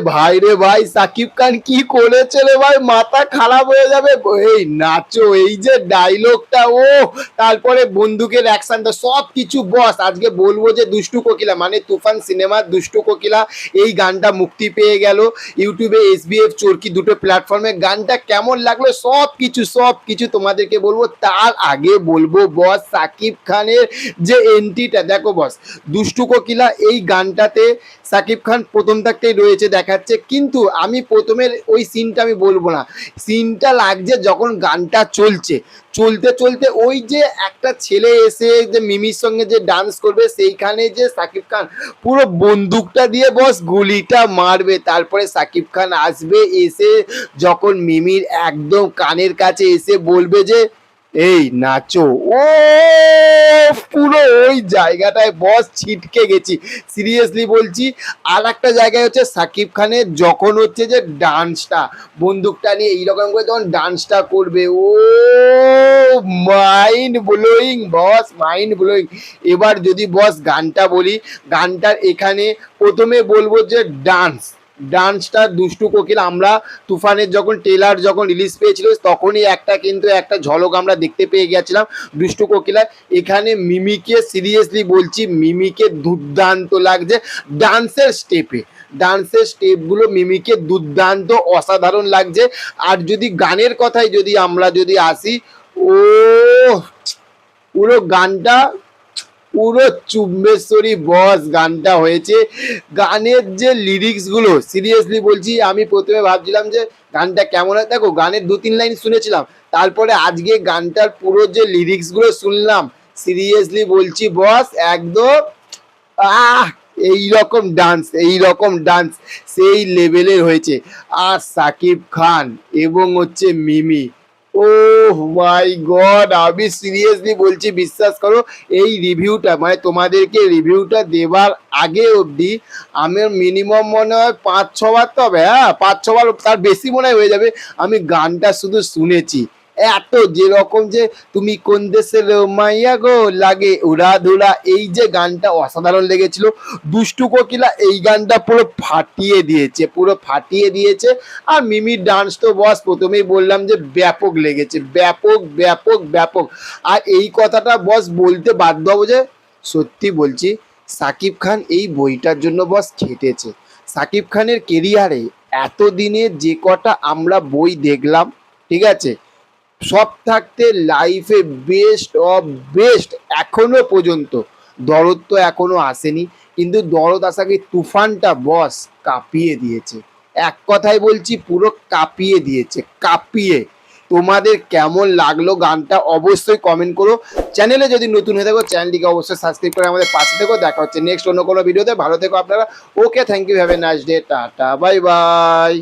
ভাই রে ভাই, সাকিব খান কি করেছে রে ভাই, মাথা খারাপ হয়ে যাবে। এই নাচো, এই যে ডায়লগটা, ও তারপরে বন্দুকের অ্যাকশনটা, সব কিছু বস। আজকে বলবো যে দুষ্টু কোকিলা মানে তুফান সিনেমার দুষ্টু কোকিলা, এই গানটা মুক্তি পেয়ে গেল ইউটিউবে, এসবিএফ চরকি দুটো প্ল্যাটফর্মে। গানটা কেমন লাগলো সব কিছু তোমাদেরকে বলবো। তার আগে বলবো বস, সাকিব খানের যে এন্ট্রিটা দেখো বস, দুষ্টু কোকিলা এই গানটাতে সাকিব খান প্রথম থাকতেই রয়েছে দেখাচ্ছে, কিন্তু আমি প্রথমের ওই সিনটা আমি বলবো না। সিনটা লাগছে যখন গানটা চলছে, চলতে চলতে ওই যে একটা ছেলে এসে যে মিমির সঙ্গে যে ডান্স করবে, সেইখানে যে সাকিব খান পুরো বন্দুকটা দিয়ে বস গুলিটা মারবে, তারপরে সাকিব খান আসবে, এসে যখন মিমির একদম কানের কাছে এসে বলবে যে এই নাচো, ও পুরো ওই জায়গাটায় বস ছিটকে গেছি, সিরিয়াসলি বলছি। আর একটা জায়গায় হচ্ছে সাকিব খানের যখন হচ্ছে যে ডান্সটা, বন্দুকটা নিয়ে এইরকম করে তখন ডান্সটা করবে, ও মাইন্ড ব্লোয়িং বস, মাইন্ড ব্লোয়িং। এবার যদি বস গানটা বলি, গানটার এখানে প্রথমে বলবো যে ডান্সটা দুষ্টু কোকিল, আমরা তুফানের যখন ট্রেলার যখন রিলিজ পেয়েছিল তখনই একটা ঝলক আমরা দেখতে পেয়ে গেছিলাম দুষ্টু কোকিলায়। এখানে মিমিকে সিরিয়াসলি বলছি, মিমিকে দুর্দান্ত লাগছে ডান্সের স্টেপগুলো মিমিকে দুর্দান্ত অসাধারণ লাগছে। আর যদি গানের কথায় যদি আমরা যদি আসি, ও পুরো গানটা পুরো চুম্বেশ্বরী বস গানটা হয়েছে। গানের যে লিরিক্সগুলো সিরিয়াসলি বলছি, আমি প্রথমে ভাবছিলাম যে গানটা কেমন হয়, দেখো গানের 2-3 লাইন শুনেছিলাম, তারপরে আজকে গানটার পুরো যে লিরিক্সগুলো শুনলাম, সিরিয়াসলি বলছি বস একদম আহ এইরকম ডান্স সেই লেভেলের হয়েছে। আর সাকিব খান এবং হচ্ছে মিমি, ও মাই গড, আমি সিরিয়াসলি বলছি, বিশ্বাস করো এই রিভিউটা মানে তোমাদেরকে রিভিউটা দেবার আগে অবধি আমার মিনিমাম মনে হয় 5-6 বার, তবে হ্যাঁ 5-6 বার, তার বেশি মনে হয় হয়ে যাবে, আমি গানটা শুধু শুনেছি। এত যেরকম যে তুমি কোন দেশের মাইয়া গো লাগে উড়া ধুরা, এই যে গানটা অসাধারণ লেগেছিল। দুষ্টু কোকিলা এই গানটা পুরো ফাটিয়ে দিয়েছে। আর মিমির ডান্স তো বস প্রথমেই বললাম যে ব্যাপক লেগেছে, ব্যাপক। আর এই কথাটা বস বলতে বাধ্য হবো যে সত্যি বলছি, সাকিব খান এই বইটার জন্য বস খেটেছে। সাকিব খানের কেরিয়ারে এতদিনে যে কটা আমরা বই দেখলাম, ঠিক আছে, সব থাকতে লাইফে বেস্ট অফ বেস্ট এখনো পর্যন্ত। দরদ তো এখনো আসেনি, কিন্তু দরদ আসাকে তুফানটা বস কাঁপিয়ে দিয়েছে। এক কথায় বলছি, পুরো কাঁপিয়ে। তোমাদের কেমন লাগলো গানটা অবশ্যই কমেন্ট করো। চ্যানেলে যদি নতুন হয়ে থাকো চ্যানেলটিকে অবশ্যই সাবস্ক্রাইব করে আমাদের পাশে থেকো। দেখা হচ্ছে নেক্সট অন্য কোনো ভিডিওতে। ভালো থেকো আপনারা। Okay, thank you, have a nice day, tata, bye by.